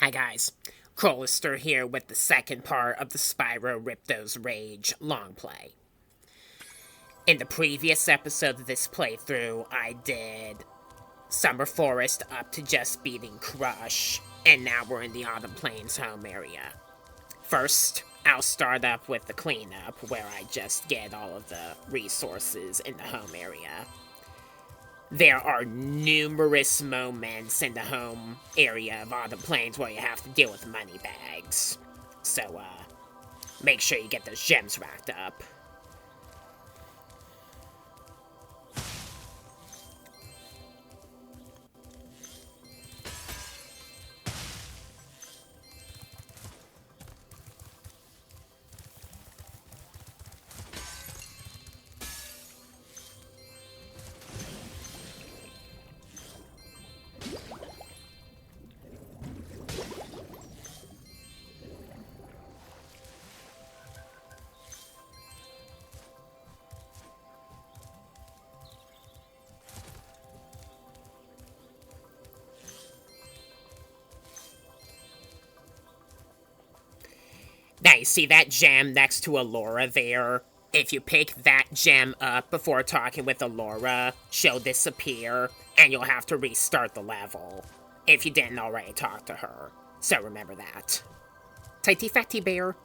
Hi guys, Crolister here with the second part of the Spyro Ripto's Rage long play. In the previous episode of this playthrough, I did Summer Forest up to just beating Crush, and now we're in the Autumn Plains home area. First, I'll start up with the cleanup, where I just get all of the resources in the home area. There are numerous moments in the home area of Autumn Plains where you have to deal with Moneybags. So, make sure you get those gems racked up. Now, you see that gem next to Allura there? If you pick that gem up before talking with Allura, she'll disappear, and you'll have to restart the level, if you didn't already talk to her. So remember that. Tighty fatty bear.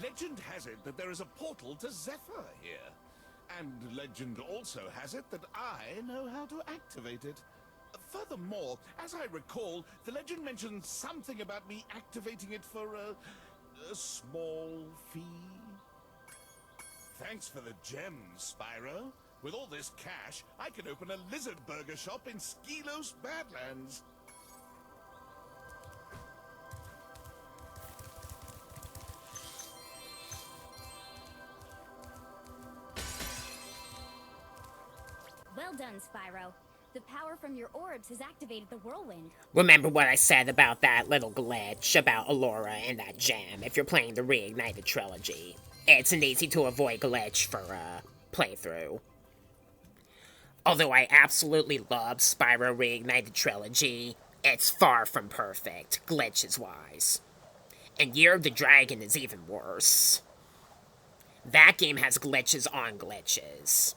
Legend has it that there is a portal to Zephyr here. And legend also has it that I know how to activate it. Furthermore, as I recall, the legend mentioned something about me activating it for a small fee. Thanks for the gems, Spyro. With all this cash, I can open a lizard burger shop in Skelos Badlands. Well done, Spyro. The power from your orbs has activated the whirlwind. Remember what I said about that little glitch about Allura and that gem if you're playing the Reignited Trilogy. It's an easy to avoid glitch for a playthrough. Although I absolutely love Spyro Reignited Trilogy, it's far from perfect, glitches-wise. And Year of the Dragon is even worse. That game has glitches on glitches.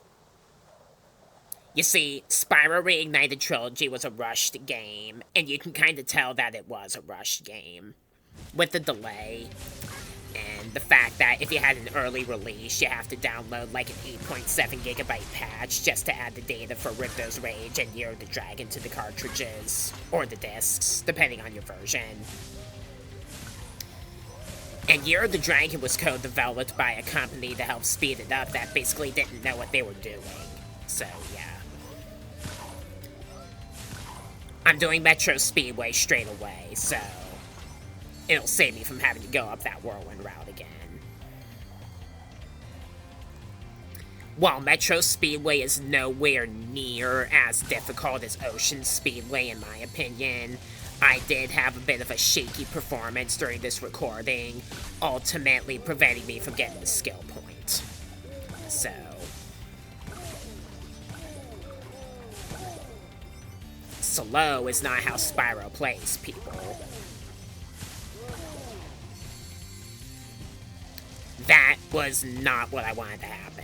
You see, Spyro Reignited Trilogy was a rushed game, and you can kind of tell that it was a rushed game. With the delay, and the fact that if you had an early release, you have to download like an 8.7 gigabyte patch just to add the data for Ripto's Rage and Year of the Dragon to the cartridges, or the discs, depending on your version. And Year of the Dragon was co-developed by a company to help speed it up that basically didn't know what they were doing. So, yeah. I'm doing Metro Speedway straight away, so it'll save me from having to go up that whirlwind route again. While Metro Speedway is nowhere near as difficult as Ocean Speedway in my opinion, I did have a bit of a shaky performance during this recording, ultimately preventing me from getting the skill point. So slow is not how Spyro plays, people. That was not what I wanted to happen.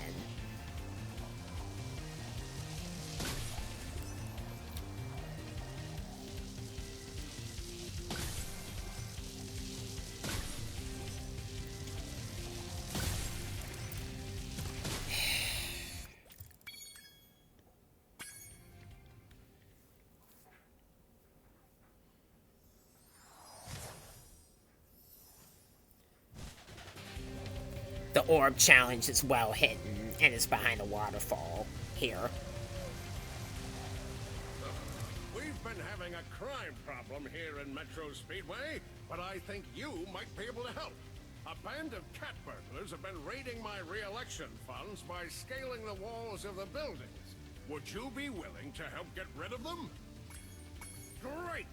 The orb challenge is well hidden and is behind a waterfall here. We've been having a crime problem here in Metro Speedway, but I think you might be able to help. A band of cat burglars have been raiding my re-election funds by scaling the walls of the buildings. Would you be willing to help get rid of them? Great!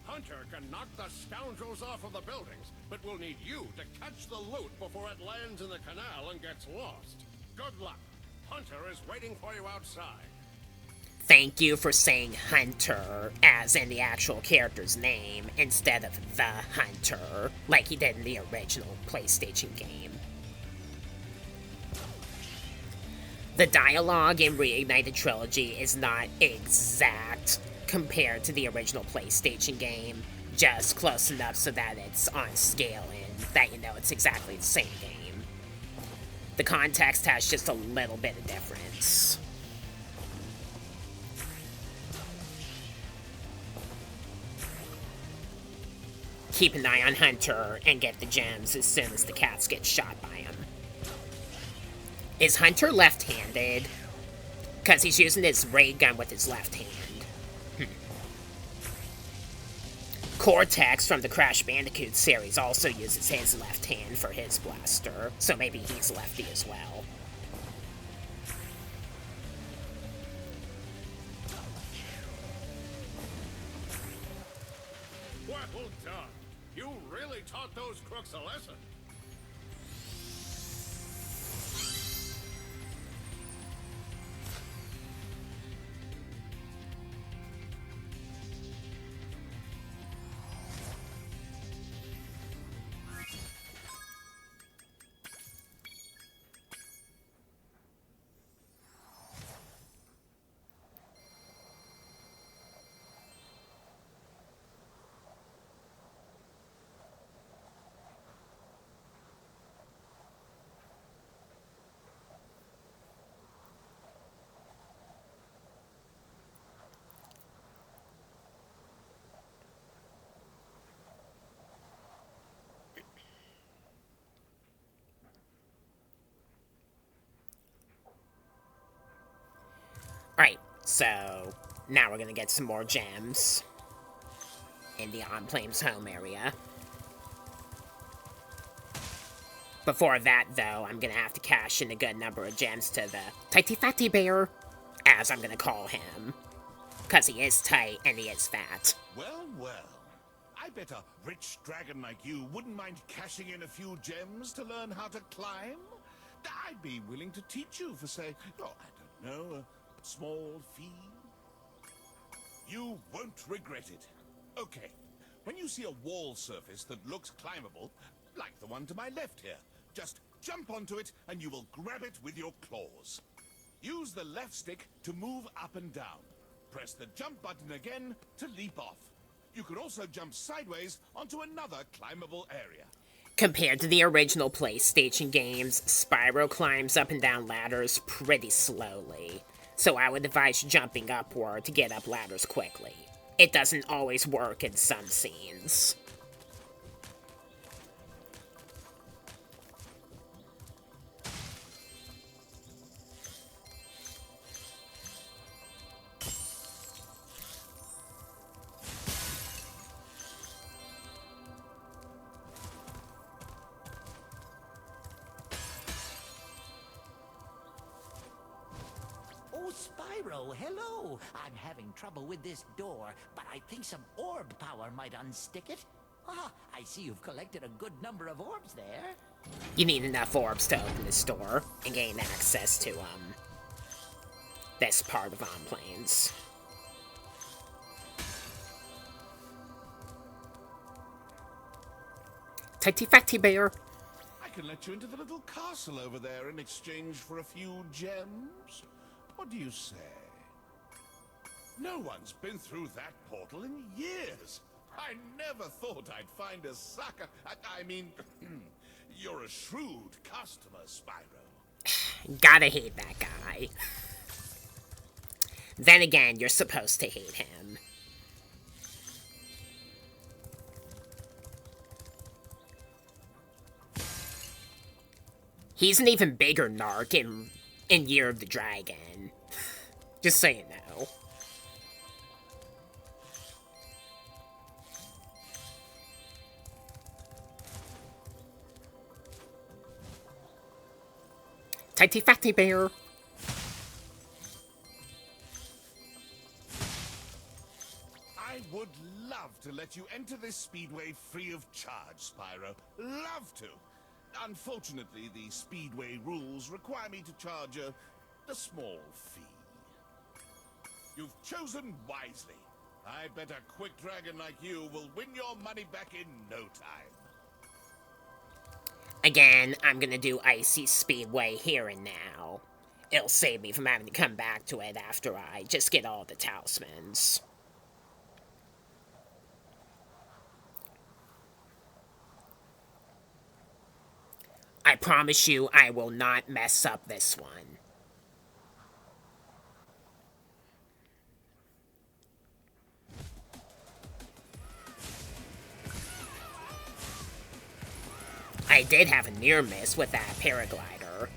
Hunter can knock the scoundrels off of the buildings, but we'll need you to catch the loot before it lands in the canal and gets lost. Good luck. Hunter is waiting for you outside. thank you for saying Hunter, as in the actual character's name, instead of the Hunter, like he did in the original PlayStation game. The dialogue in Reignited Trilogy is not exact compared to the original PlayStation game, just close enough so that it's on scale and that you know it's exactly the same game. The context has just a little bit of difference. Keep an eye on Hunter and get the gems as soon as the cats get shot by him. Is Hunter left-handed? Because he's using his ray gun with his left hand. Cortex from the Crash Bandicoot series also uses his left hand for his blaster, so maybe he's lefty as well. Well done. You really taught those crooks a lesson. Alright, so now we're gonna get some more gems in the On Flames home area. Before that, though, I'm gonna have to cash in a good number of gems to the tighty fatty bear, as I'm gonna call him. Because he is tight and he is fat. Well, well. I bet a rich dragon like you wouldn't mind cashing in a few gems to learn how to climb. I'd be willing to teach you for, say, oh, I don't know, a small fee. You won't regret it. Okay, when you see a wall surface that looks climbable, like the one to my left here, just jump onto it and you will grab it with your claws. Use the left stick to move up and down. Press the jump button again to leap off. You can also jump sideways onto another climbable area. Compared to the original PlayStation games, Spyro climbs up and down ladders pretty slowly, so I would advise jumping upward to get up ladders quickly. It doesn't always work in some scenes. Oh, Spyro, hello. I'm having trouble with this door, but I think some orb power might unstick it. Ah, I see you've collected a good number of orbs there. You need enough orbs to open this door and gain access to, this part of On Plains. Tighty fatty bear. I can let you into the little castle over there in exchange for a few gems. What do you say? No one's been through that portal in years. I never thought I'd find a sucker. I mean, you're a shrewd customer, Spyro. Gotta hate that guy. Then again, you're supposed to hate him. He's an even bigger narc in Year of the Dragon. Just so you know. Tighty fatty bear. I would love to let you enter this speedway free of charge, Spyro. Love to. Unfortunately, the speedway rules require me to charge a small fee. You've chosen wisely. I bet a quick dragon like you will win your money back in no time. Again, I'm gonna do Icy Speedway here and now. It'll save me from having to come back to it after I just get all the talismans. I promise you I will not mess up this one. I did have a near miss with that paraglider.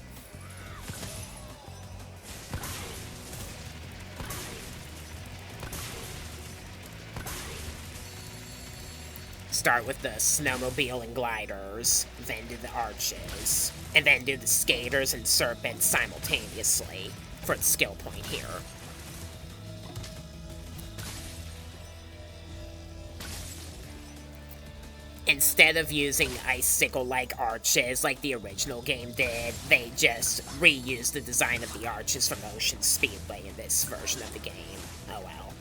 Start with the snowmobile and gliders, then do the arches, and then do the skaters and serpents simultaneously for the skill point here. Instead of using icicle-like arches like the original game did, they just reused the design of the arches from Ocean Speedway in this version of the game. Oh well.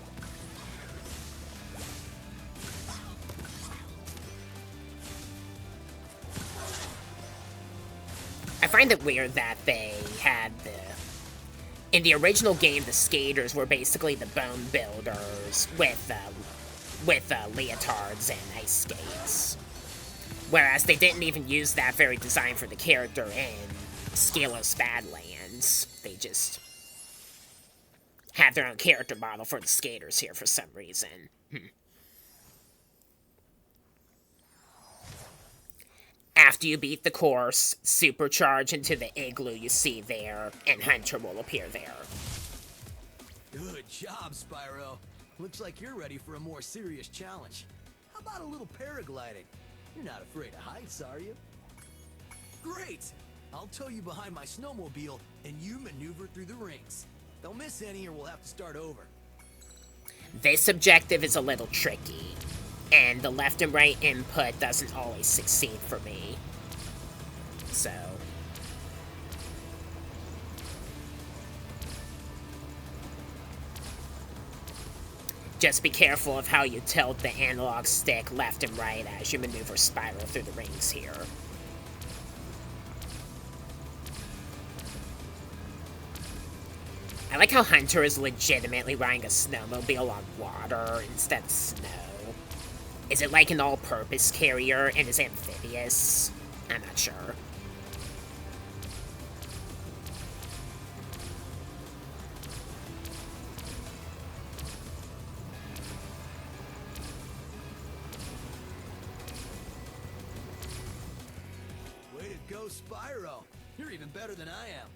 I find it weird that they had in the original game, the skaters were basically the bone builders with leotards and ice skates. Whereas they didn't even use that very design for the character in Skelos Badlands. They just have their own character model for the skaters here for some reason. After you beat the course, supercharge into the igloo you see there, and Hunter will appear there. Good job, Spyro. Looks like you're ready for a more serious challenge. How about a little paragliding? You're not afraid of heights, are you? Great! I'll tow you behind my snowmobile, and you maneuver through the rings. Don't miss any or we'll have to start over. This objective is a little tricky, and the left and right input doesn't always succeed for me. So... just be careful of how you tilt the analog stick left and right as you maneuver Spyro through the rings here. I like how Hunter is legitimately riding a snowmobile on water instead of snow. Is it like an all-purpose carrier and is amphibious? I'm not sure. Way to go, Spyro. You're even better than I am.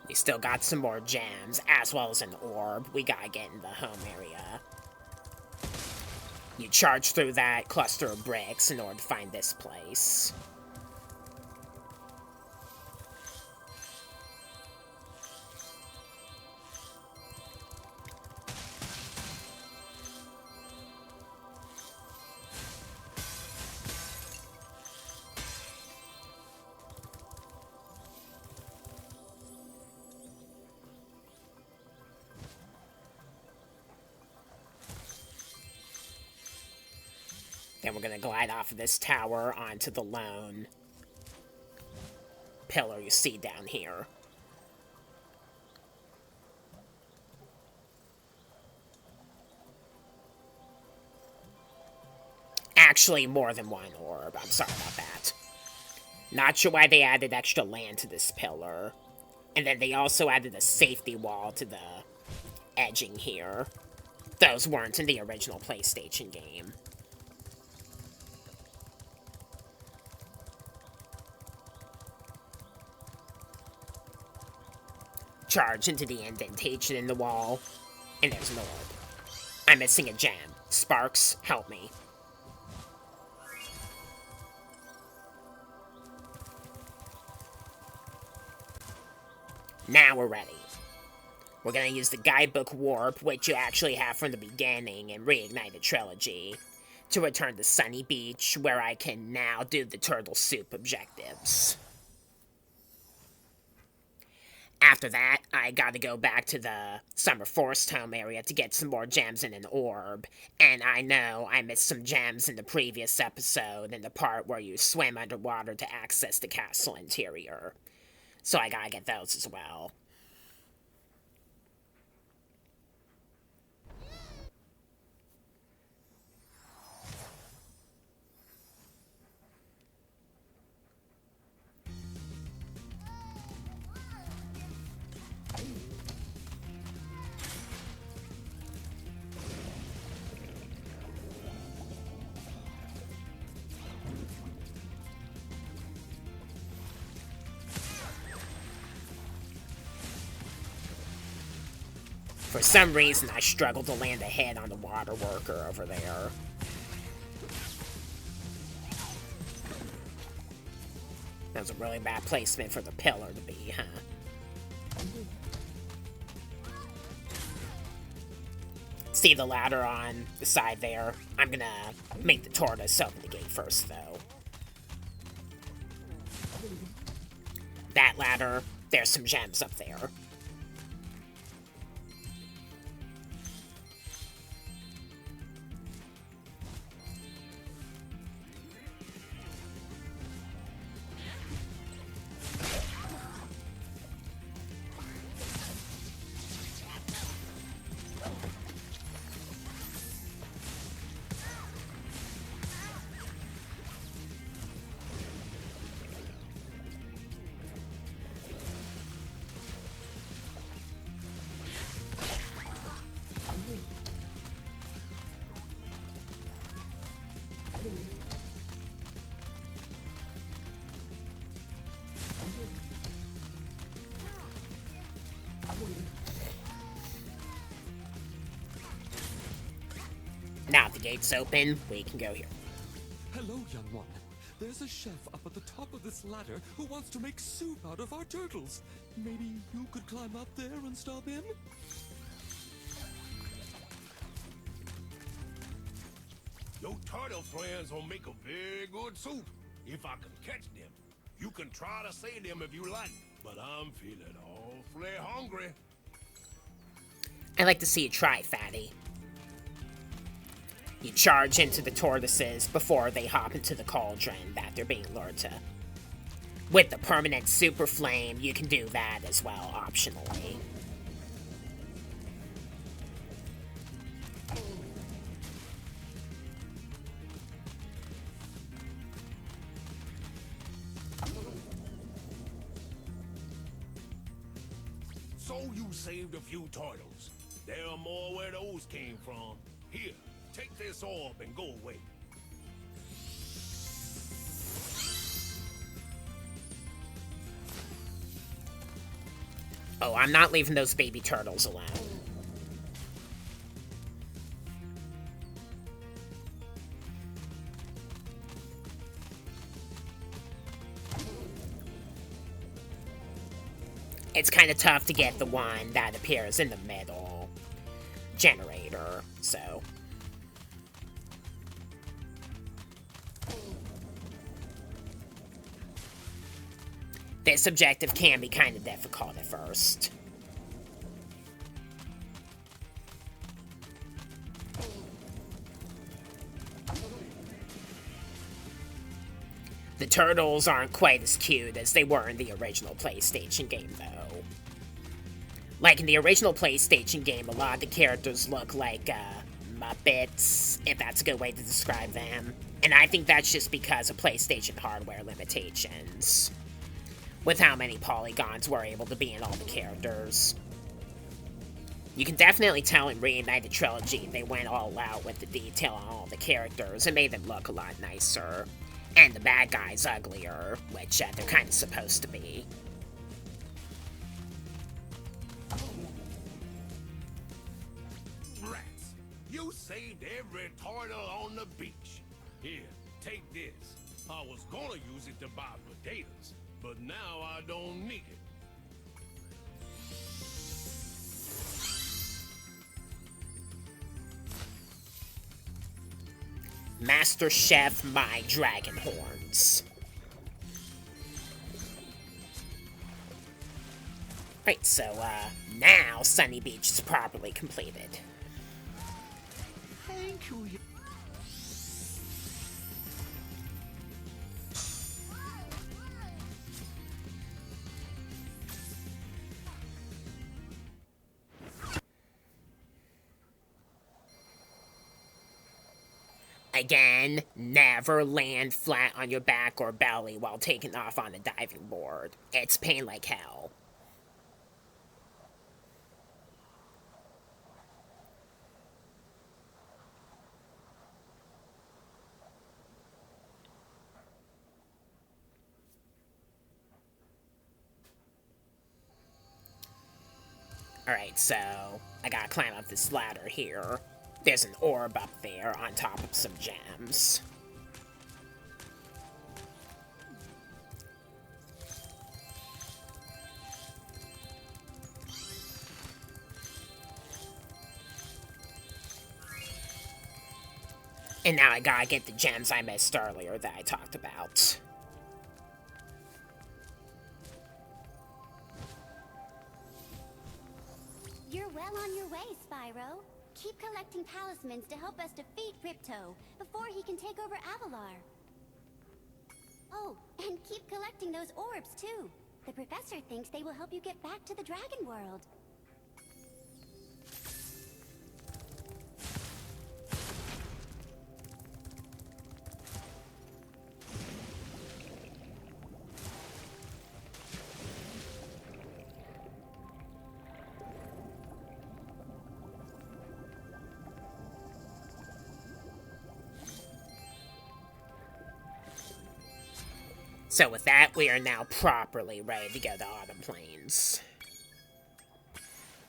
We still got some more gems, as well as an orb we gotta get in the home area. You charge through that cluster of bricks in order to find this place. Then we're gonna glide off of this tower onto the lone pillar you see down here. actually more than one orb. I'm sorry about that. Not sure why they added extra land to this pillar. And then they also added a safety wall to the edging here. Those weren't in the original PlayStation game. Charge into the indentation in the wall, and there's an orb. I'm missing a gem. Sparks, help me. Now we're ready. We're gonna use the guidebook warp, which you actually have from the beginning in Reignited Trilogy, to return to Sunny Beach, where I can now do the turtle soup objectives. After that, I gotta go back to the Summer Forest home area to get some more gems and an orb. And I know I missed some gems in the previous episode, in the part where you swim underwater to access the castle interior. So I gotta get those as well. For some reason, I struggled to land a hit on the water worker over there. That was a really bad placement for the pillar to be, huh? See the ladder on the side there? I'm gonna make the tortoise open the gate first, though. That ladder, there's some gems up there. Now the gate's open, we can go here. Hello, young one. There's a chef up at the top of this ladder who wants to make soup out of our turtles. Maybe you could climb up there and stop him? Your turtle friends will make a very good soup. If I can catch them, you can try to save them if you like. But I'm feeling awfully hungry. I'd like to see you try, Fatty. You charge into the tortoises before they hop into the cauldron that they're being lured to. With the permanent super flame, you can do that as well, optionally. So you saved a few turtles. There are more where those came from. Here, take this orb and go away. Oh, I'm not leaving those baby turtles alone. It's kind of tough to get the one that appears in the middle generator, so... This objective can be kind of difficult at first. The turtles aren't quite as cute as they were in the original PlayStation game, though. Like in the original PlayStation game, a lot of the characters look like Muppets, if that's a good way to describe them. And I think that's just because of PlayStation hardware limitations, with how many polygons were able to be in all the characters. You can definitely tell in Reignited Trilogy they went all out with the detail on all the characters and made them look a lot nicer. And the bad guys uglier, which they're kind of supposed to be. Rats, you saved every turtle on the beach. Here, take this. I was gonna use it to buy potatoes, but now I don't need it. Master Chef My Dragon Horns. Right, so, now Sunny Beach is properly completed. Thank you. Again, never land flat on your back or belly while taking off on a diving board. It's pain like hell. Alright, so I gotta climb up this ladder here. There's an orb up there on top of some gems. And now I gotta get the gems I missed earlier that I talked about. You're well on your way, Spyro. Keep collecting talismans to help us defeat Ripto before he can take over Avalar. Oh, and keep collecting those orbs too. The professor thinks they will help you get back to the Dragon World. So with that, we are now properly ready to go to Autumn Plains.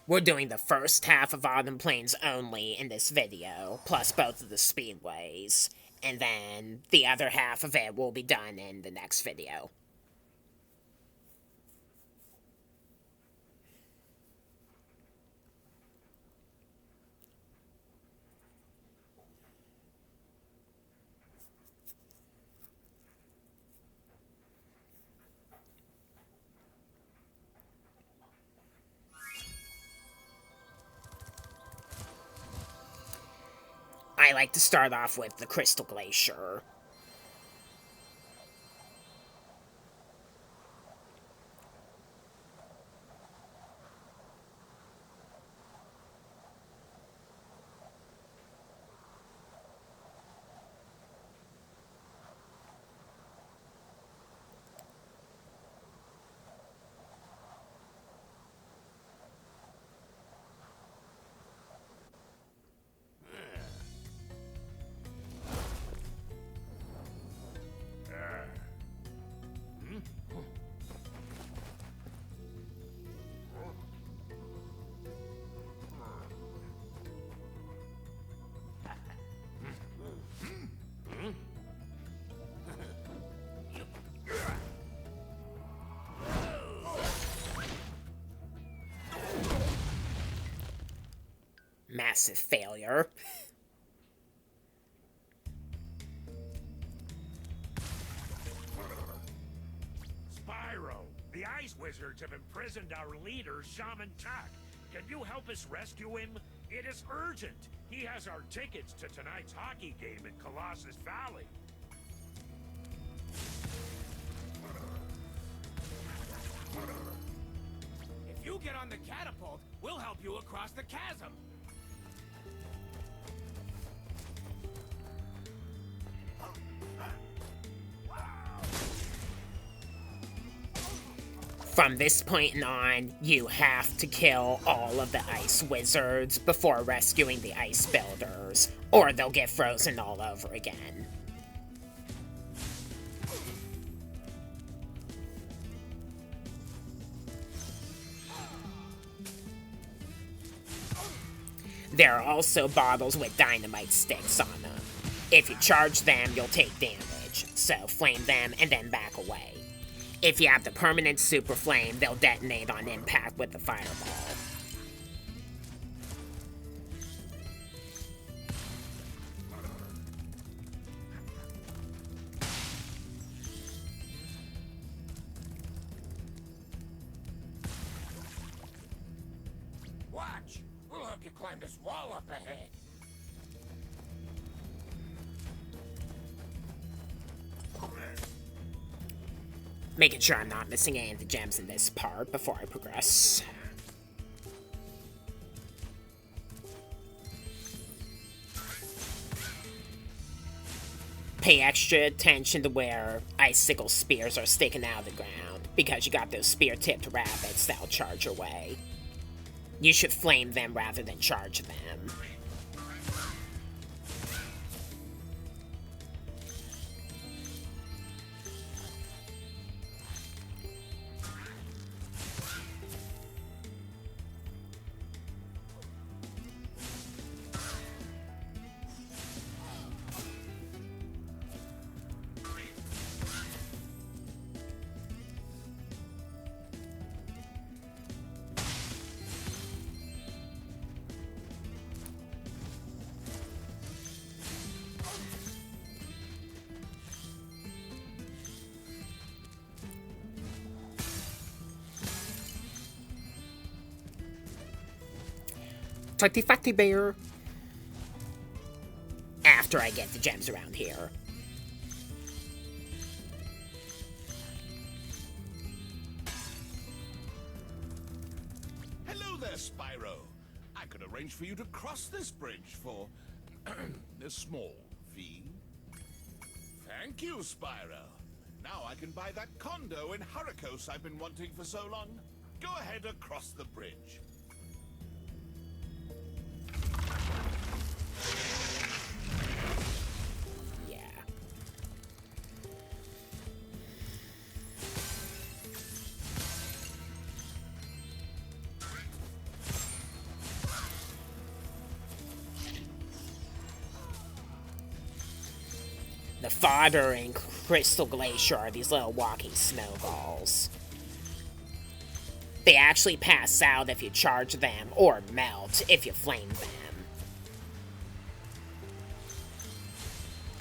We're doing the first half of Autumn Plains only in this video, plus both of the speedways, and then the other half of it will be done in the next video. I like to start off with the Crystal Glacier. Massive failure. Spyro, the Ice Wizards have imprisoned our leader, Shaman Tuck. Can you help us rescue him? It is urgent. He has our tickets to tonight's hockey game in Colossus Valley. If you get on the catapult, we'll help you across the chasm. From this point on, you have to kill all of the ice wizards before rescuing the ice builders, or they'll get frozen all over again. There are also bottles with dynamite sticks on them. If you charge them, you'll take damage, so flame them and then back away. If you have the permanent super flame, they'll detonate on impact with the fireball. Watch! We'll have you climb this wall up ahead. Making sure I'm not missing any of the gems in this part before I progress. Pay extra attention to where icicle spears are sticking out of the ground, because you got those spear-tipped rabbits that'll charge your way. You should flame them rather than charge them. Tighty fatty bear. After I get the gems around here. Hello there, Spyro. I could arrange for you to cross this bridge for a small fee. Thank you, Spyro. Now I can buy that condo in Hurricos I've been wanting for so long. Go ahead across the bridge. Yeah. The fodder in Crystal Glacier are these little walking snowballs. They actually pass out if you charge them, or melt if you flame them.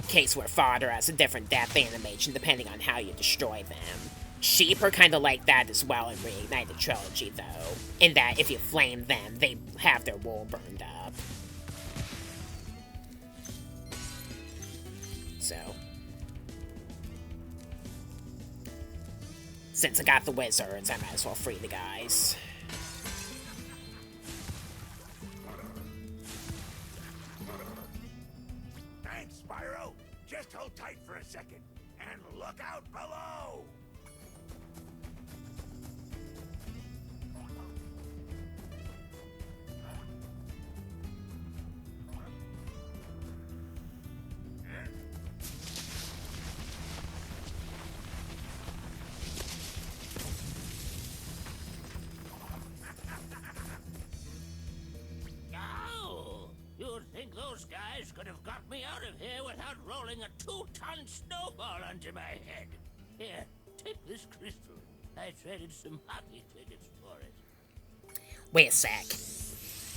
Case where fodder has a different death animation depending on how you destroy them. Sheep are kind of like that as well in Reignited Trilogy, though, in that if you flame them, they have their wool burned up. So, since I got the wizards, I might as well free the guys. Thanks, Spyro. Just hold tight for a second, and look out below! Oh, you'd think those guys could have got me out of here without rolling a 2-ton snowball onto my head. Here, take this crystal. I traded some hockey tickets for it. Wait a sec.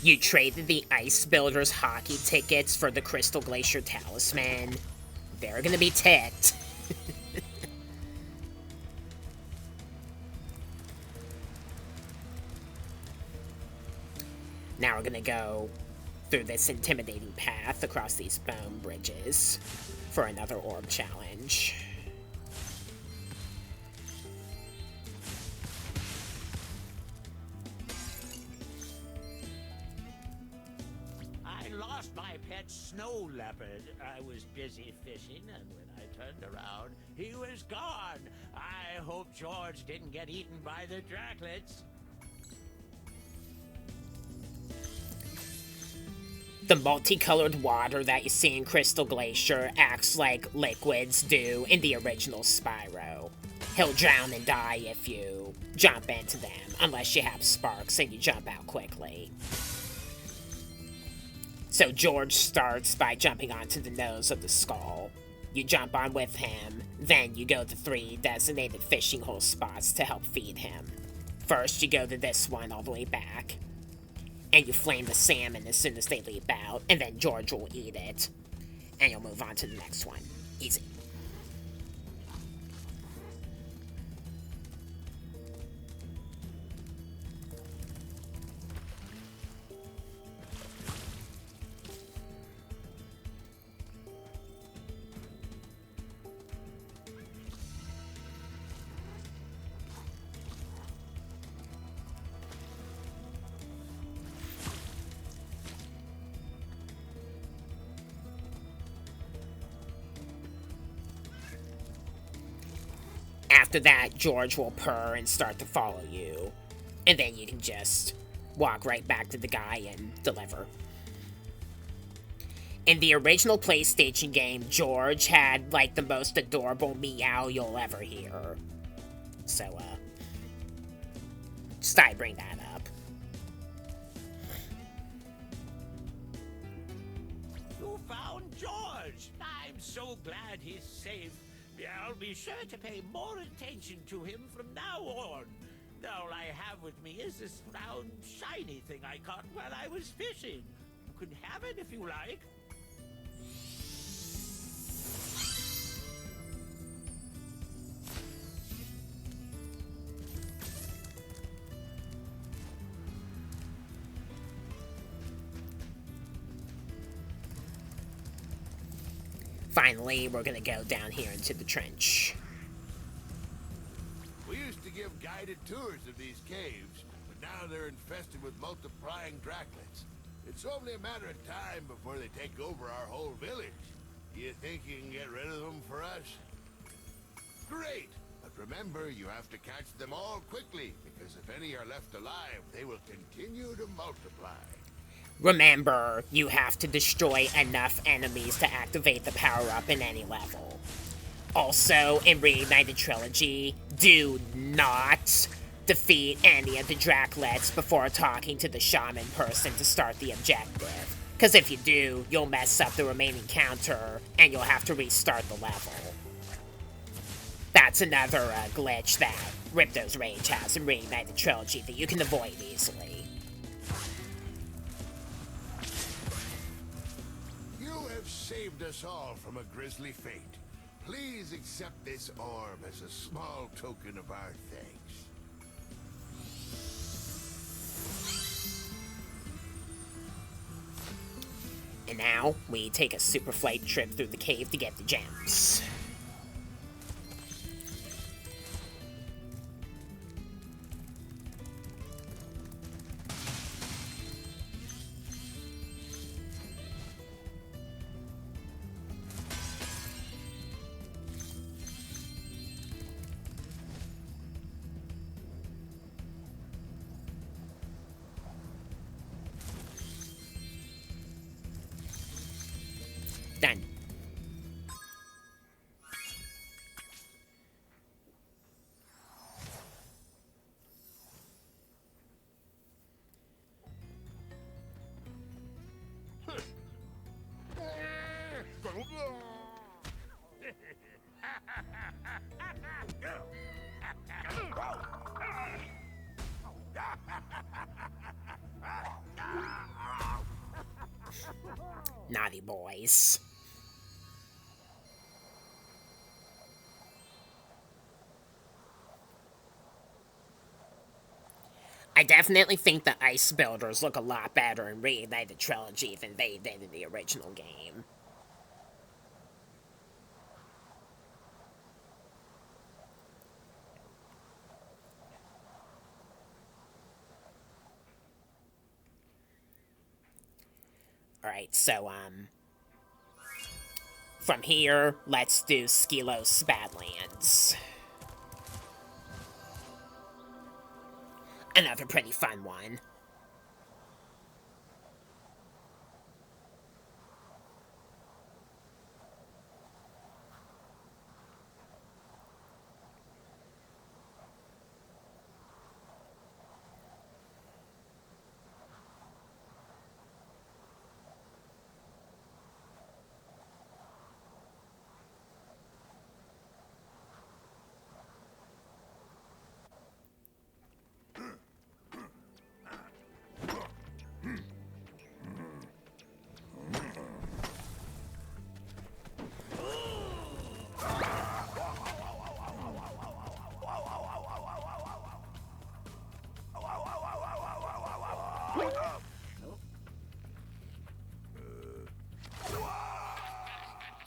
You traded the Ice Builders hockey tickets for the Crystal Glacier Talisman? They're gonna be ticked. Now we're gonna go through this intimidating path across these bone bridges for another orb challenge. I lost my pet snow leopard. I was busy fishing, and when I turned around, he was gone. I hope George didn't get eaten by the Draclets. The multicolored water that you see in Crystal Glacier acts like liquids do in the original Spyro. He'll drown and die if you jump into them, unless you have sparks and you jump out quickly. So George starts by jumping onto the nose of the skull. You jump on with him, then you go to 3 designated fishing hole spots to help feed him. First, you go to this one all the way back, and you flame the salmon as soon as they leap out, and then George will eat it, and you'll move on to the next one. Easy. After that, George will purr and start to follow you. And then you can just walk right back to the guy and deliver. In the original PlayStation game, George had, like, the most adorable meow you'll ever hear. So, just thought I'd bring that up. You found George! I'm so glad he's safe. I'll be sure to pay more attention to him from now on. All I have with me is this round, shiny thing I caught while I was fishing. You can have it if you like. Finally, we're gonna go down here into the trench. We used to give guided tours of these caves, but now they're infested with multiplying Draclets. It's only a matter of time before they take over our whole village. You think you can get rid of them for us? Great! But remember, you have to catch them all quickly, because if any are left alive, they will continue to multiply. Remember, you have to destroy enough enemies to activate the power-up in any level. Also, in Reignited Trilogy, do not defeat any of the Draclets before talking to the shaman person to start the objective. Because if you do, you'll mess up the remaining counter, and you'll have to restart the level. That's another glitch that Ripto's Rage has in Reignited Trilogy that you can avoid easily. Saved us all from a grisly fate. Please accept this orb as a small token of our thanks. And now, we take a super flight trip through the cave to get the gems. Done. Naughty boys. I definitely think the ice builders look a lot better in Reignited Trilogy than they did in the original game. Alright, so, From here, let's do Skelos Badlands. Another pretty fun one.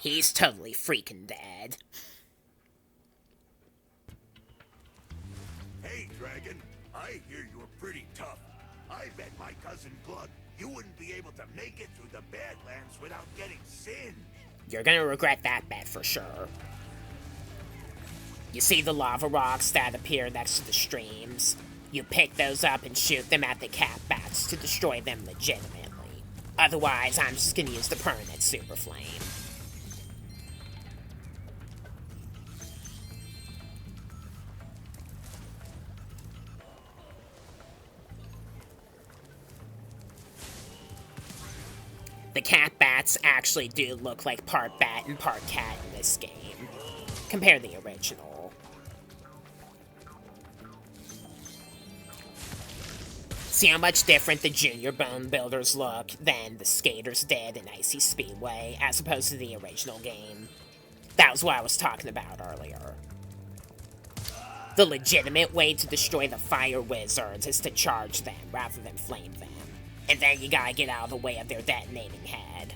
He's totally freaking dead. Hey, Dragon. I hear you're pretty tough. I bet my cousin Glug you wouldn't be able to make it through the Badlands without getting singed. You're gonna regret that bet for sure. You see the lava rocks that appear next to the streams? You pick those up and shoot them at the cat bats to destroy them legitimately. Otherwise, I'm just gonna use the permanent super flame. The cat bats actually do look like part bat and part cat in this game. Compare the original. See how much different the Junior Bone Builders look than the skaters did in Icy Speedway, as opposed to the original game. That was what I was talking about earlier. The legitimate way to destroy the fire wizards is to charge them rather than flame them. And then you gotta get out of the way of their detonating head.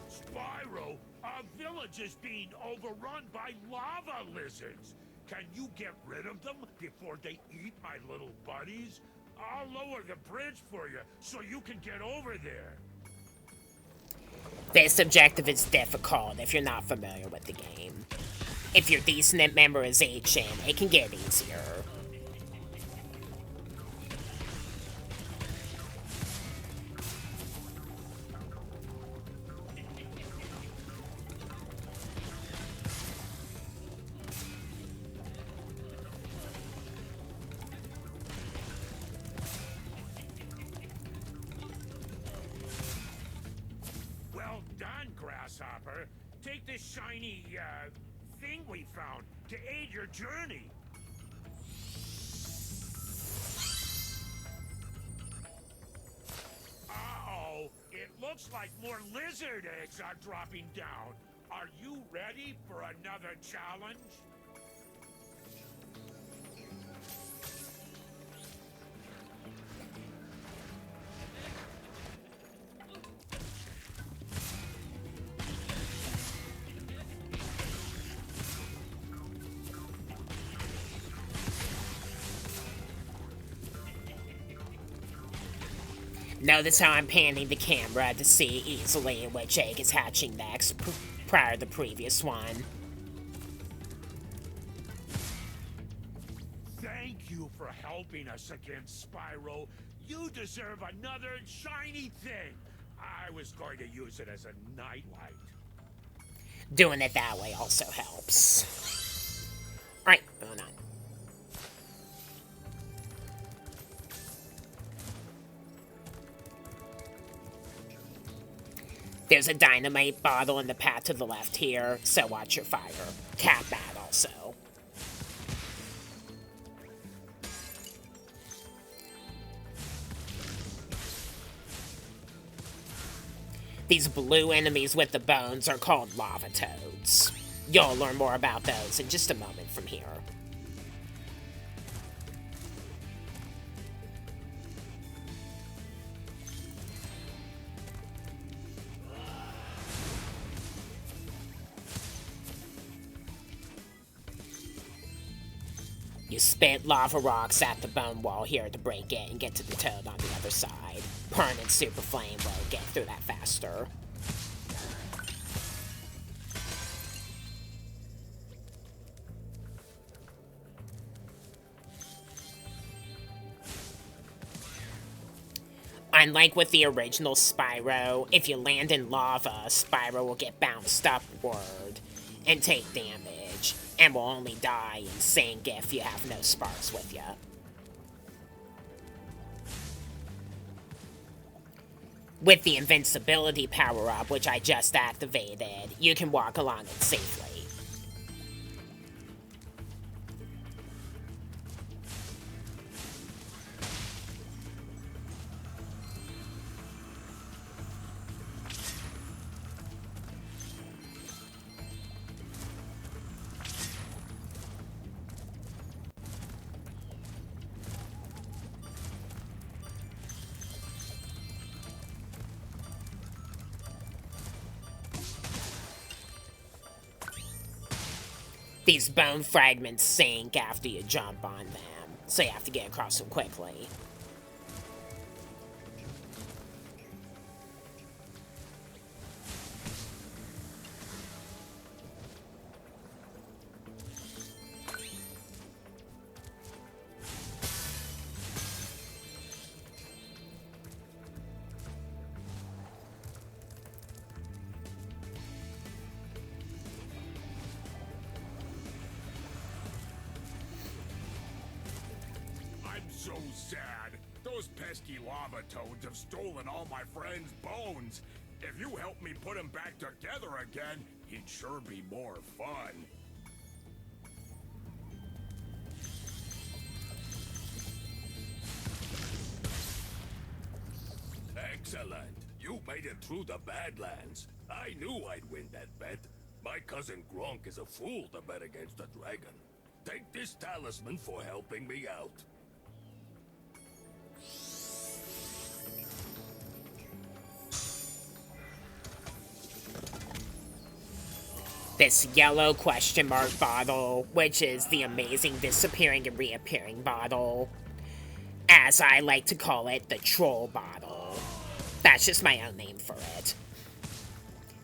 Spyro, our village is being overrun by lava lizards. Can you get rid of them before they eat my little buddies? I'll lower the bridge for you so you can get over there. This objective is difficult if you're not familiar with the game. If you're decent at memorization, it can get easier. Well done, Grasshopper. Take this shiny, thing we found to aid your journey. Uh-oh. It looks like more lizard eggs are dropping down. Are you ready for another challenge? Notice how I'm panning the camera to see easily which egg is hatching next, prior to the previous one. Thank you for helping us against Spyro. You deserve another shiny thing. I was going to use it as a nightlight. Doing it that way also helps. Alright, moving on. There's a dynamite bottle in the path to the left here, so watch your fire. Cat bat also. These blue enemies with the bones are called lava toads. You'll learn more about those in just a moment from here. You spit lava rocks at the bone wall here to break it and get to the toad on the other side. Permanent super flame will get through that faster. Unlike with the original Spyro, if you land in lava, Spyro will get bounced upward and take damage, and will only die and sink if you have no sparks with you. With the invincibility power-up, which I just activated, you can walk along it safely. These bone fragments sink after you jump on them, so you have to get across them quickly. So sad. Those pesky lava toads have stolen all my friends' bones. If you help me put them back together again, it'd sure be more fun. Excellent. You made it through the Badlands. I knew I'd win that bet. My cousin Gronk is a fool to bet against a dragon. Take this talisman for helping me out. This yellow question mark bottle, which is the amazing disappearing and reappearing bottle. As I like to call it, the troll bottle. That's just my own name for it.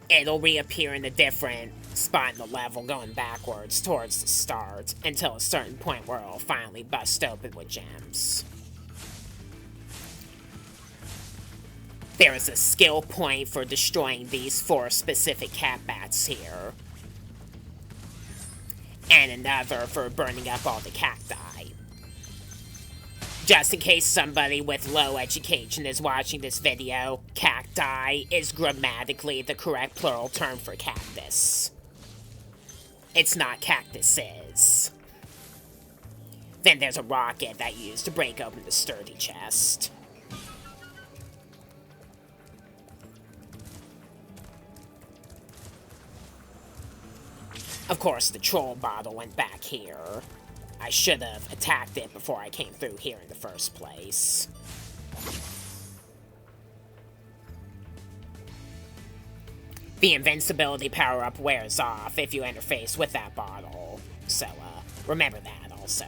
It'll reappear in a different spot in the level going backwards towards the start until a certain point where it'll finally bust open with gems. There is a skill point for destroying these 4 specific cat bats here. And another for burning up all the cacti. Just in case somebody with low education is watching this video, cacti is grammatically the correct plural term for cactus. It's not cactuses. Then there's a rocket that you use to break open the sturdy chest. Of course, the troll bottle went back here. I should have attacked it before I came through here in the first place. The invincibility power-up wears off if you interface with that bottle. So, remember that also.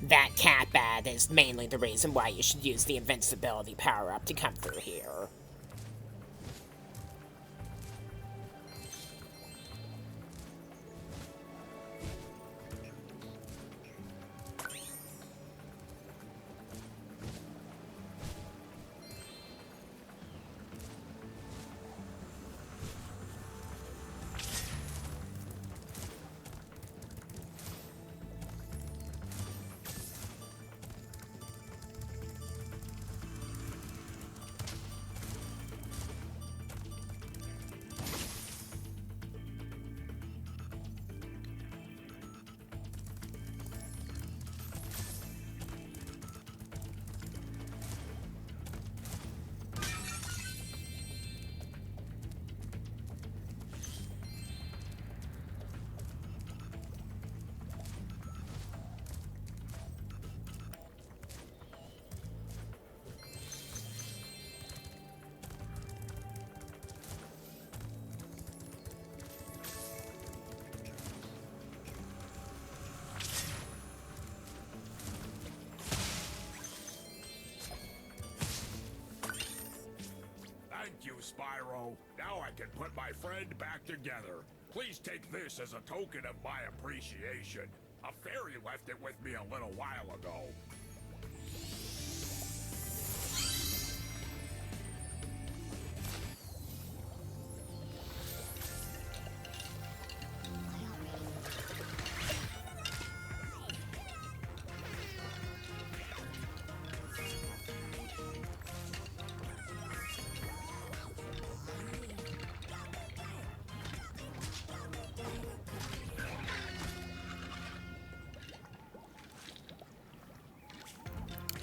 That cat bat is mainly the reason why you should use the invincibility power-up to come through here. Spyro. Now I can put my friend back together. Please take this as a token of my appreciation. A fairy left it with me a little while ago.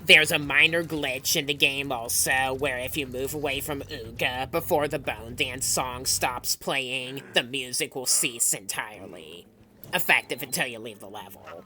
There's a minor glitch in the game also, where if you move away from Ooga before the Bone Dance song stops playing, the music will cease entirely. Effective until you leave the level.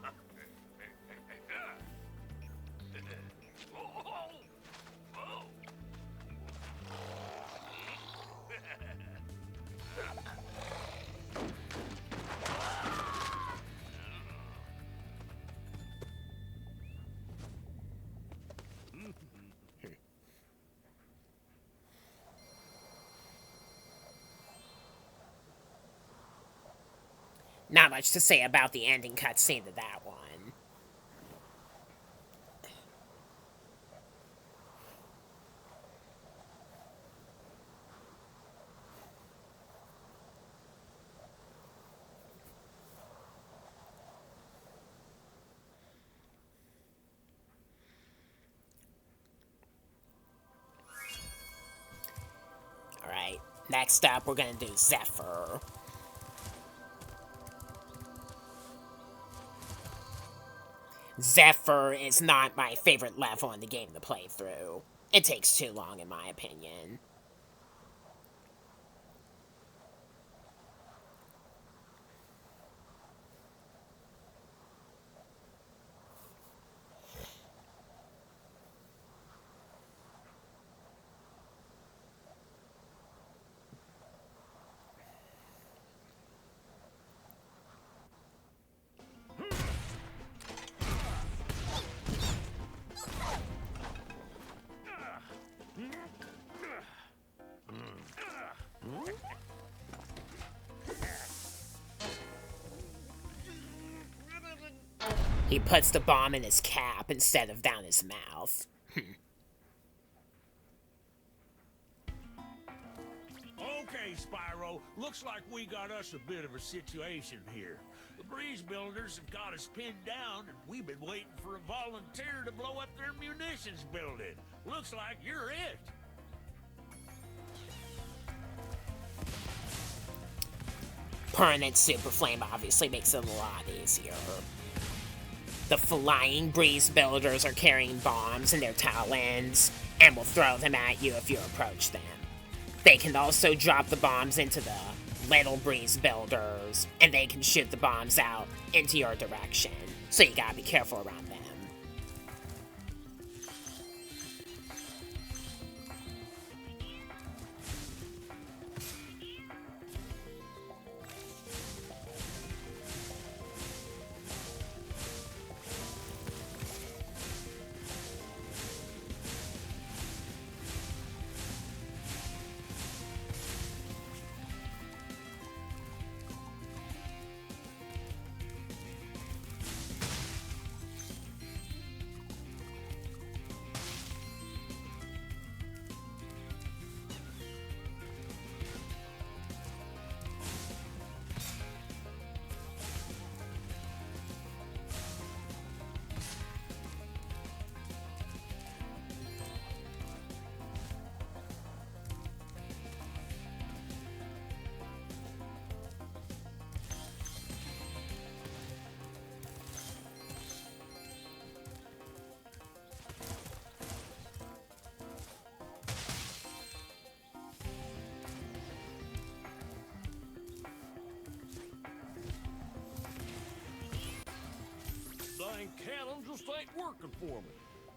Not much to say about the ending cutscene to that one. Alright, next up we're gonna do Zephyr. Zephyr is not my favorite level in the game to play through. It takes too long in my opinion. He puts the bomb in his cap instead of down his mouth. Okay, Spyro. Looks like we got us a bit of a situation here. The breeze builders have got us pinned down, and we've been waiting for a volunteer to blow up their munitions building. Looks like you're it. Permanent Super Flame obviously makes it a lot easier. The flying breeze builders are carrying bombs in their talons and will throw them at you if you approach them. They can also drop the bombs into the little breeze builders, and they can shoot the bombs out into your direction, so you gotta be careful around them. Dang cannon just ain't working for me.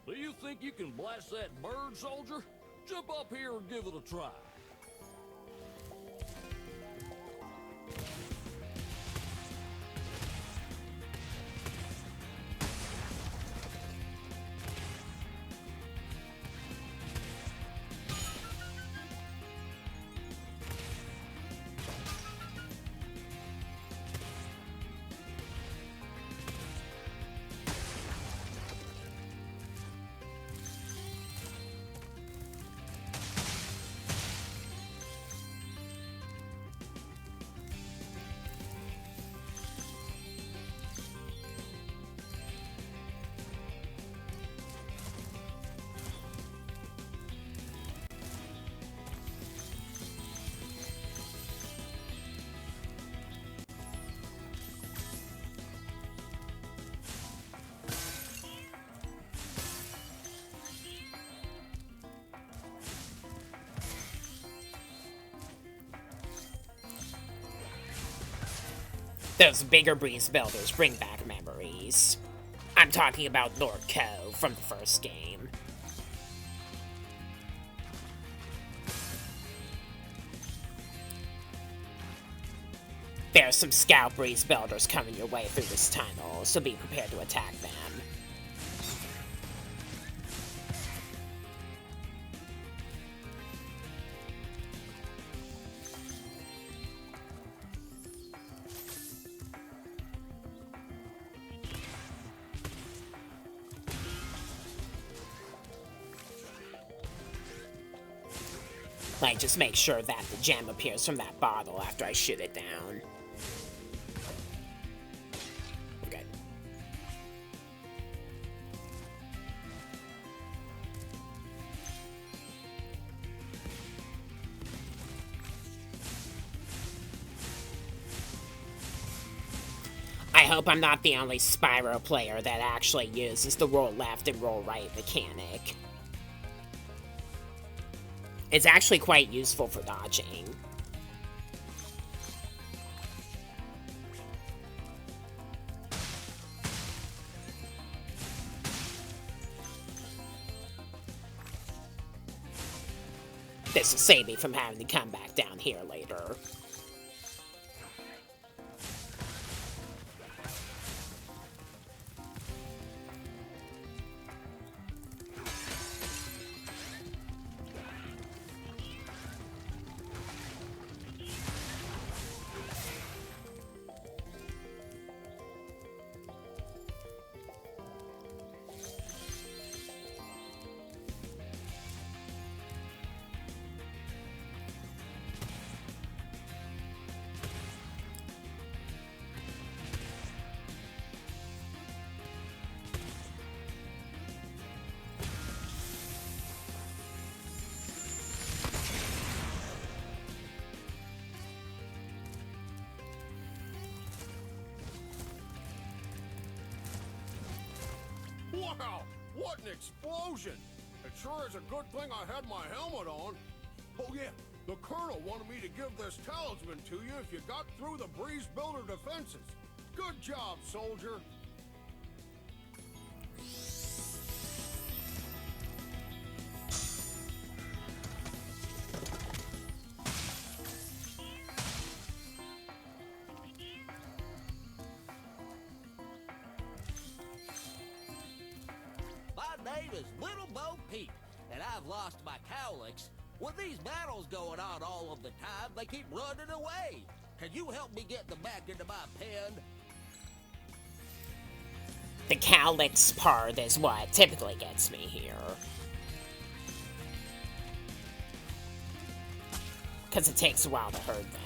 Do you think you can blast that bird, soldier? Jump up here and give it a try. Those bigger breeze builders bring back memories. I'm talking about Lord Ko from the first game. There's some scout breeze builders coming your way through this tunnel, so be prepared to attack them. Like, just make sure that the gem appears from that bottle after I shoot it down. Okay. I hope I'm not the only Spyro player that actually uses the roll left and roll right mechanic. It's actually quite useful for dodging. This will save me from having to come back down here later. Wow! What an explosion! It sure is a good thing I had my helmet on. Oh yeah, the Colonel wanted me to give this talisman to you if you got through the breeze builder defenses. Good job, soldier. My name is Little Bo Peep, and I've lost my cowlicks. With these battles going on all of the time, they keep running away. Can you help me get them back into my pen? The cowlicks part is what typically gets me here. Because it takes a while to herd them.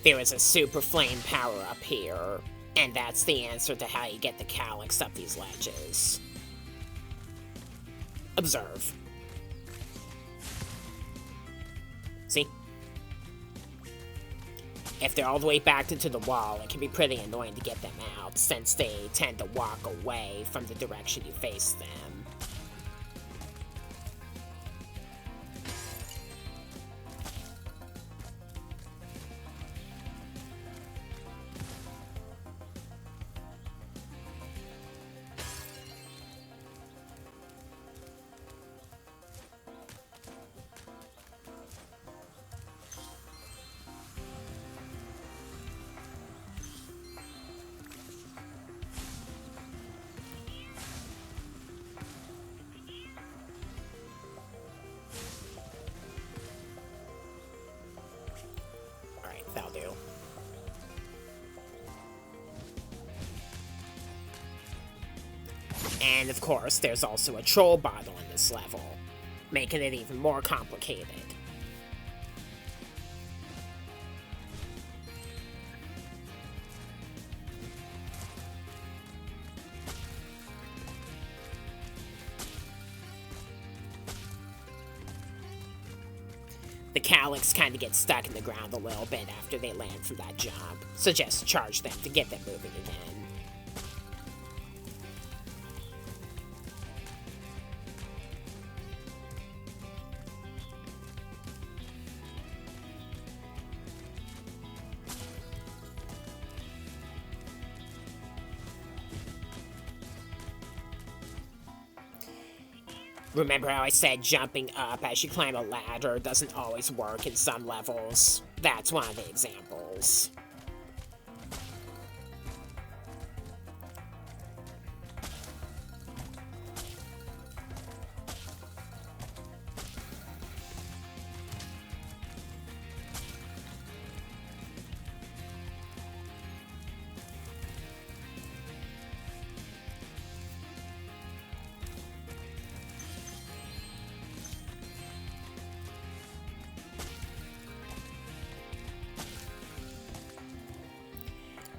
There is a super flame power up here, and that's the answer to how you get the calyx up these ledges. Observe. See? If they're all the way backed into the wall, it can be pretty annoying to get them out, since they tend to walk away from the direction you face them. That'll do. And of course, there's also a troll bottle in this level, making it even more complicated. The calyx kind of get stuck in the ground a little bit after they land from that jump, so just charge them to get them moving again. Remember how I said jumping up as you climb a ladder doesn't always work in some levels? That's one of the examples.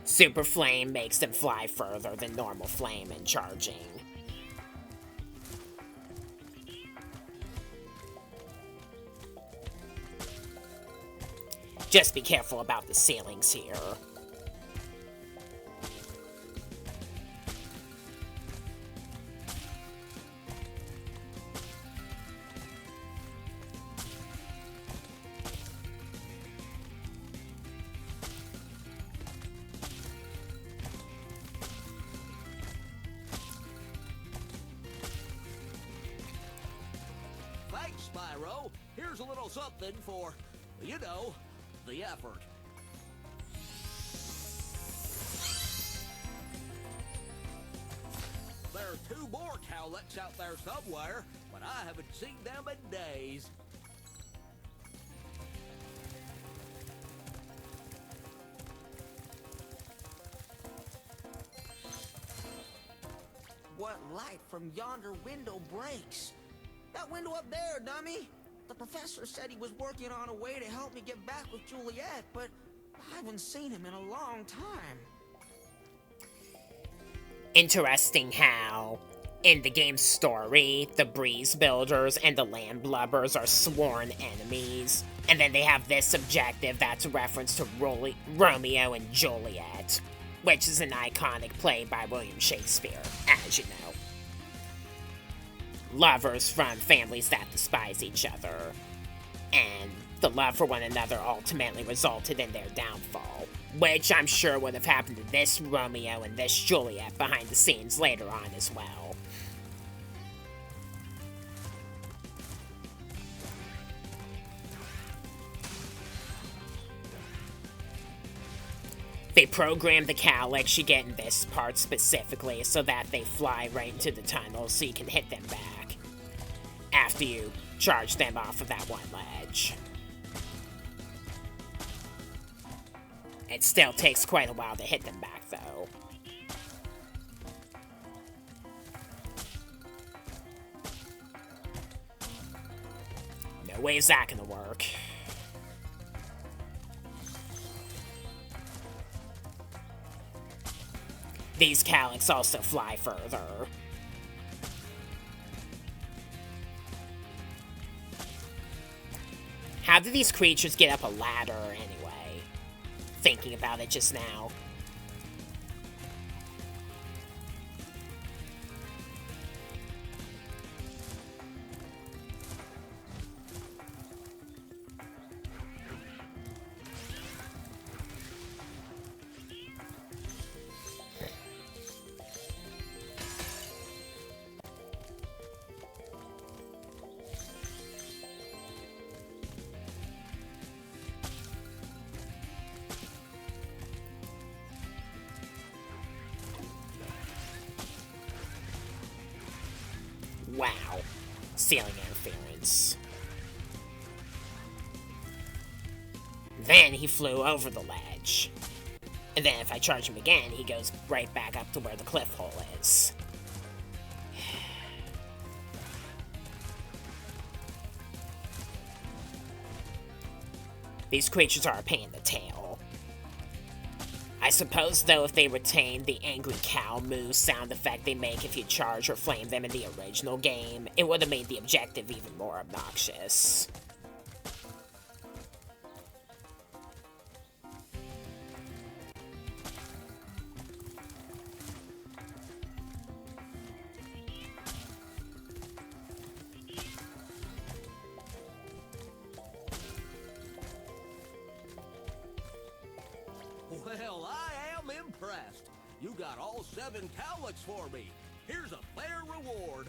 Super Flame makes them fly further than normal Flame in charging. Just be careful about the ceilings here. Thanks, Spyro. Here's a little something for, you know, the effort. There are 2 more cowlicks out there somewhere, but I haven't seen them in days. What light from yonder window breaks? That window up there, dummy! The professor said he was working on a way to help me get back with Juliet, but I haven't seen him in a long time. Interesting how, in the game's story, the Breeze Builders and the Landlubbers are sworn enemies, and then they have this objective that's a reference to Romeo and Juliet, which is an iconic play by William Shakespeare, as you know. Lovers from families that despise each other, and the love for one another ultimately resulted in their downfall, which I'm sure would have happened to this Romeo and this Juliet behind the scenes later on as well. They programmed the calyx you get in this part specifically so that they fly right into the tunnel so you can hit them back after you charge them off of that one ledge. It still takes quite a while to hit them back though. No way is that gonna work. These calyx also fly further. How do these creatures get up a ladder anyway? Thinking about it just now. Wow. Ceiling interference. Then he flew over the ledge. And then if I charge him again, he goes right back up to where the cliff hole is. These creatures are a pain in the tail. I suppose, though, if they retain the angry cow moo sound effect they make if you charge or flame them in the original game, it would have made the objective even more obnoxious. last. You got all 7 cowlicks for me. Here's a fair reward.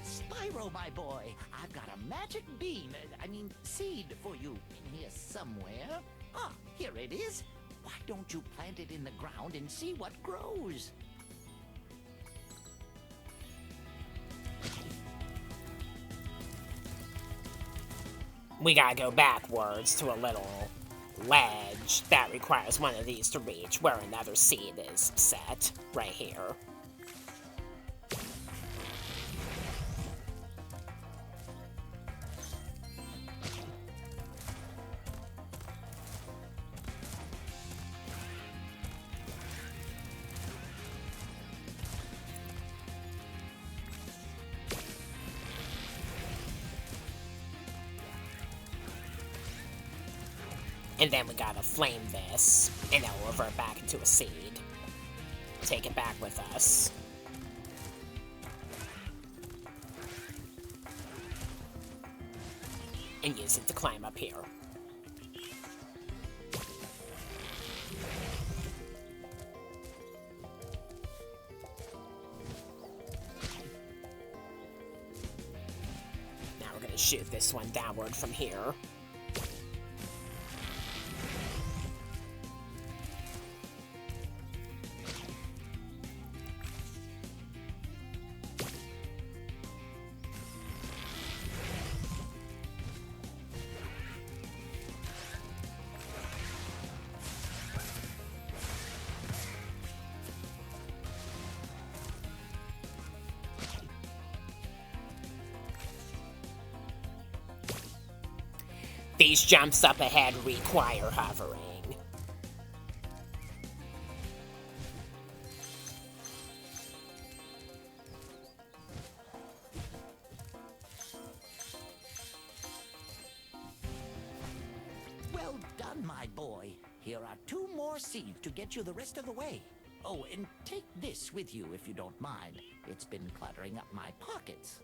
Spyro, my boy, I've got a magic beam, seed for you in here somewhere. Ah, here it is. Why don't you plant it in the ground and see what grows? We gotta go backwards to a little ledge that requires one of these to reach, where another seed is set, right here. And then we gotta flame this, and it'll revert back into a seed. Take it back with us. And use it to climb up here. Now we're gonna shoot this one downward from here. These jumps up ahead require hovering. Well done, my boy. Here are 2 more seeds to get you the rest of the way. Oh, and take this with you if you don't mind. It's been cluttering up my pockets.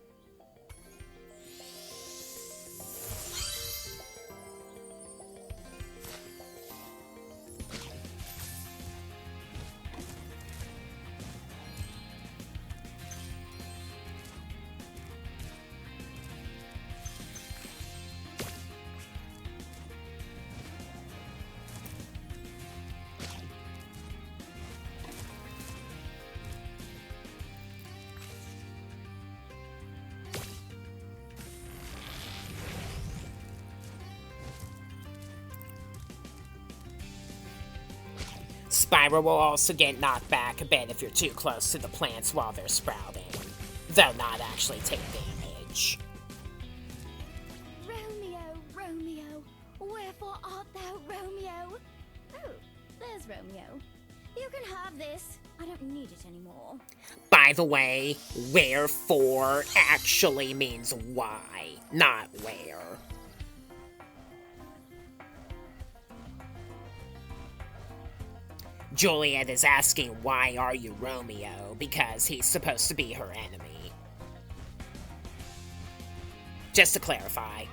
Spyro will also get knocked back a bit if you're too close to the plants while they're sprouting, though not actually take damage. Romeo, Romeo, wherefore art thou, Romeo? Oh, there's Romeo. You can have this. I don't need it anymore. By the way, wherefore actually means why, not where. Juliet is asking why are you Romeo, because he's supposed to be her enemy. Just to clarify.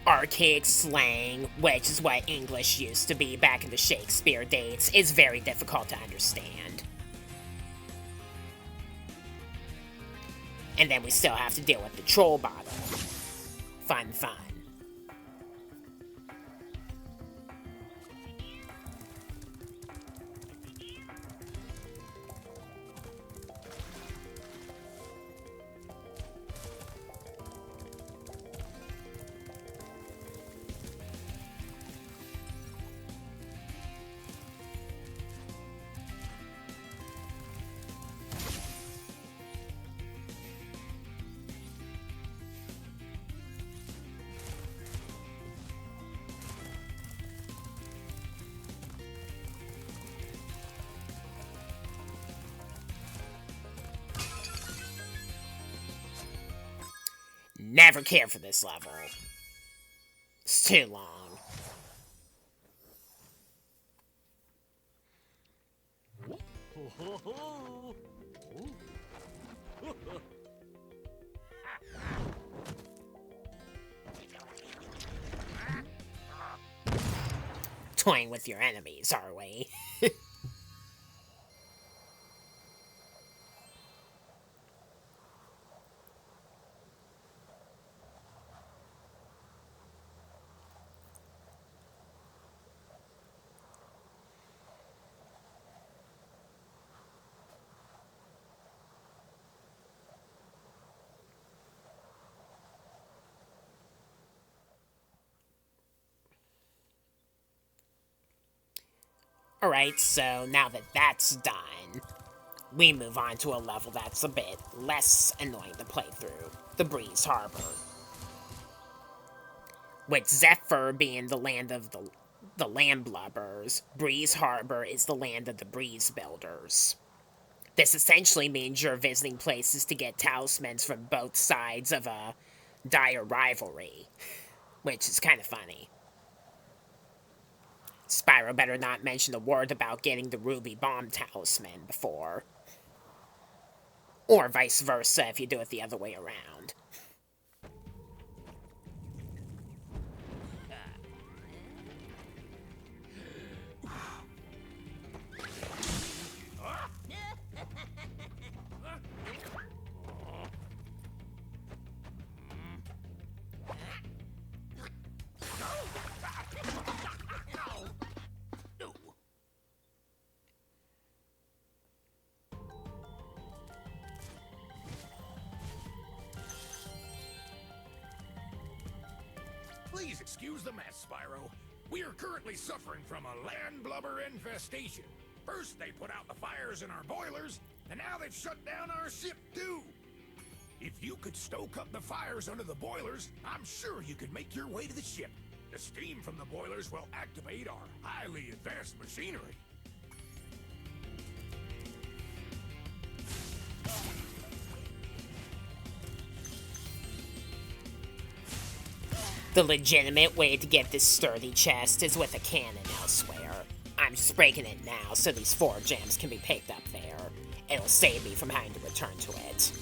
Archaic slang, which is what English used to be back in the Shakespeare dates, is very difficult to understand. And then we still have to deal with the troll bottle. Fun, fun. never cared for this level. It's too long. Toying with your enemies, are we? Alright, so now that that's done, we move on to a level that's a bit less annoying to play through, the Breeze Harbor. With Zephyr being the land of the landlubbers, Breeze Harbor is the land of the breeze builders. This essentially means you're visiting places to get talismans from both sides of a dire rivalry, which is kind of funny. Spyro better not mention a word about getting the Ruby Bomb Talisman before. Or vice versa if you do it the other way around. Please excuse the mess, Spyro. We are currently suffering from a land blubber infestation. First they put out the fires in our boilers, and now they've shut down our ship too. If you could stoke up the fires under the boilers, I'm sure you could make your way to the ship. The steam from the boilers will activate our highly advanced machinery. The legitimate way to get this sturdy chest is with a cannon elsewhere. I'm just breaking it now so these 4 gems can be picked up there. It'll save me from having to return to it.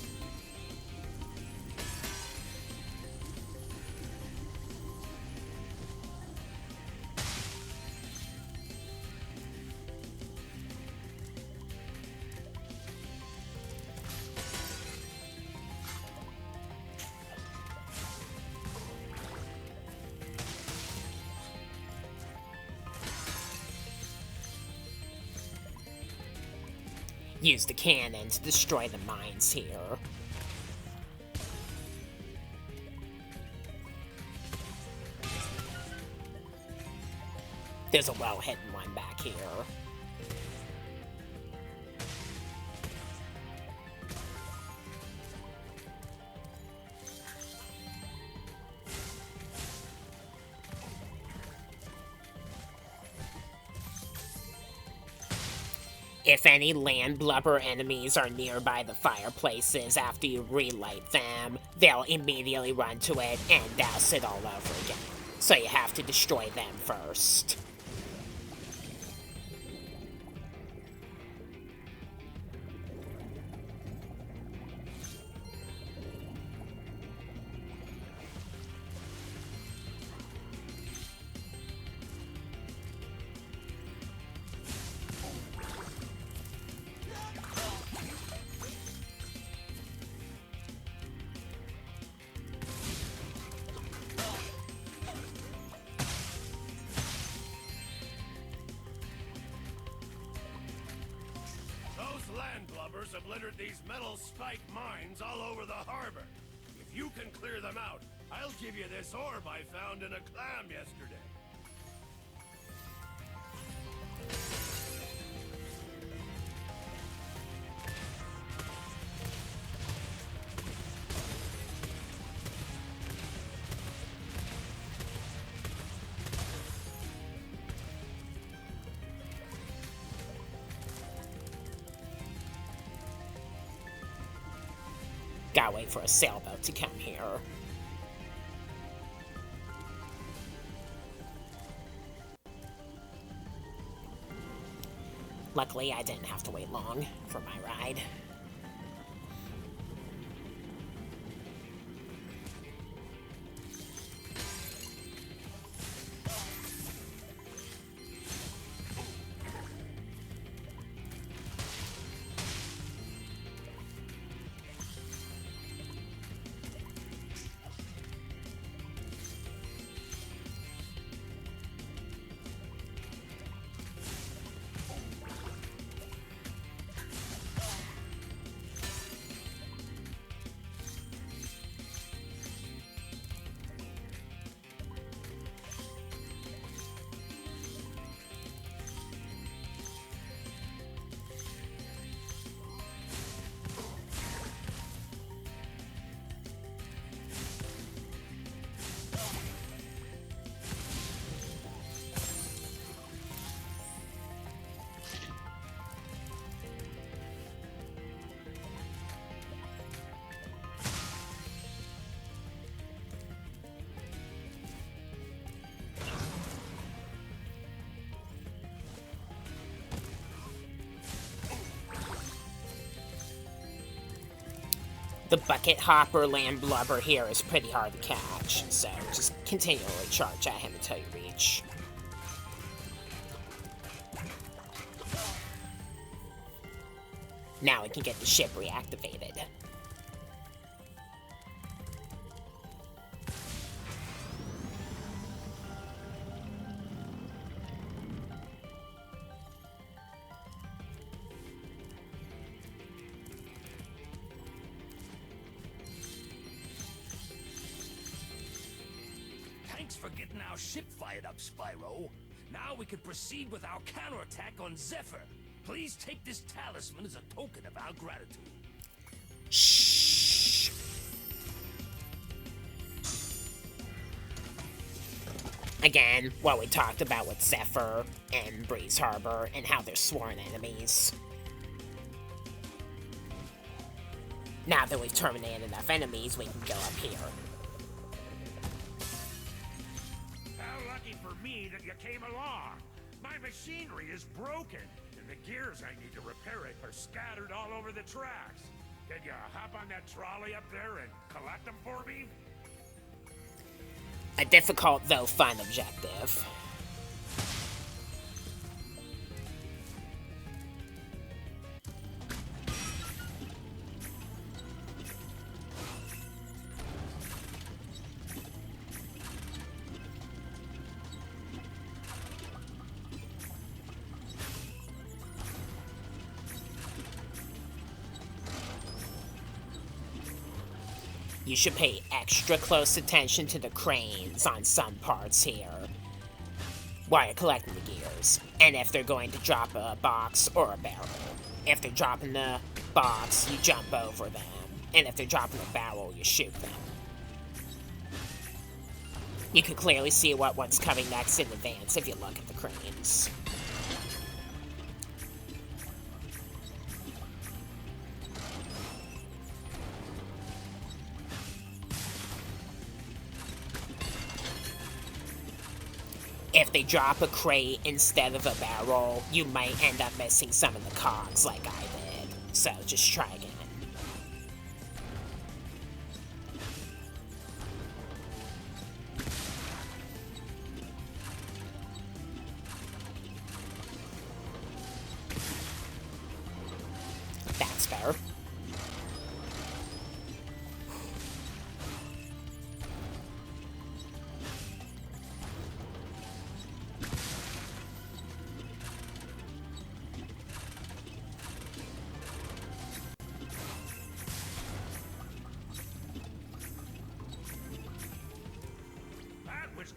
Use the cannon to destroy the mines here. There's a well-hidden one back here. If any land blubber enemies are nearby the fireplaces after you relight them, they'll immediately run to it and douse it all over again. So you have to destroy them first. Have littered these metal spike mines all over the harbor. If you can clear them out, I'll give you this orb I found in a clam yesterday. Gotta wait for a sailboat to come here. Luckily, I didn't have to wait long for my ride. The bucket hopper land blubber here is pretty hard to catch, so just continually charge at him until you reach. Now we can get the ship reactivated. Thanks for getting our ship fired up, Spyro. Now we can proceed with our counterattack on Zephyr. Please take this talisman as a token of our gratitude. Shh. Again, what we talked about with Zephyr and Breeze Harbor and how they're sworn enemies. Now that we've terminated enough enemies, we can go up here. How lucky for me that you came along. My machinery is broken, and the gears I need to repair it are scattered all over the tracks. Can you hop on that trolley up there and collect them for me? A difficult, though fun objective. You should pay extra close attention to the cranes on some parts here while you're collecting the gears, and if they're going to drop a box or a barrel. If they're dropping the box, you jump over them, and if they're dropping a barrel, you shoot them. You can clearly see what one's coming next in advance if you look at the cranes. If they drop a crate instead of a barrel, you might end up missing some of the cogs like I did. So just try again. That's better.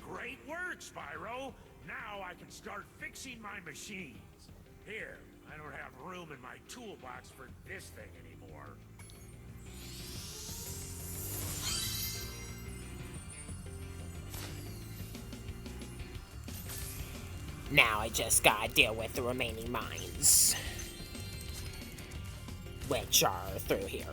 Great work, Spyro! Now I can start fixing my machines. Here, I don't have room in my toolbox for this thing anymore. Now I just gotta deal with the remaining mines, which are through here.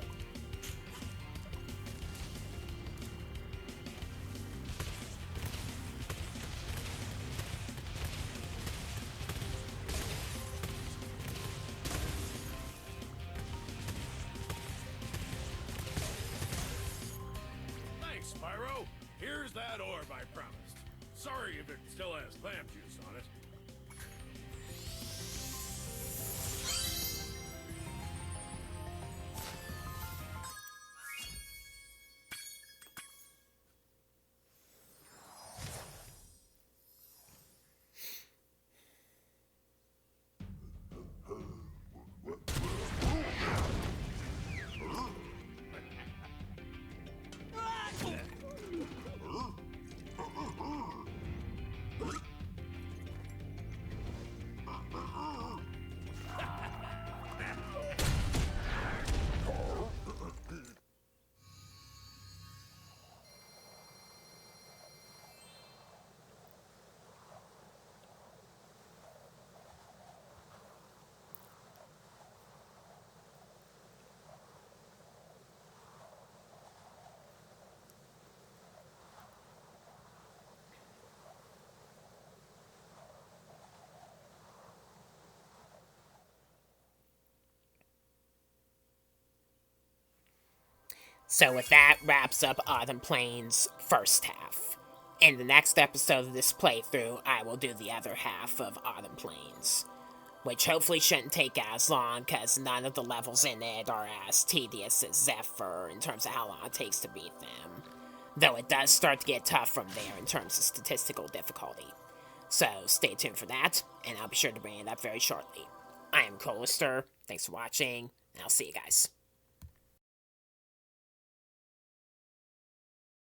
if it still has clam juice on it. So with that wraps up Autumn Plains' first half. In the next episode of this playthrough, I will do the other half of Autumn Plains, which hopefully shouldn't take as long, because none of the levels in it are as tedious as Zephyr in terms of how long it takes to beat them. Though it does start to get tough from there in terms of statistical difficulty. So stay tuned for that, and I'll be sure to bring it up very shortly. I am Colister, thanks for watching, and I'll see you guys.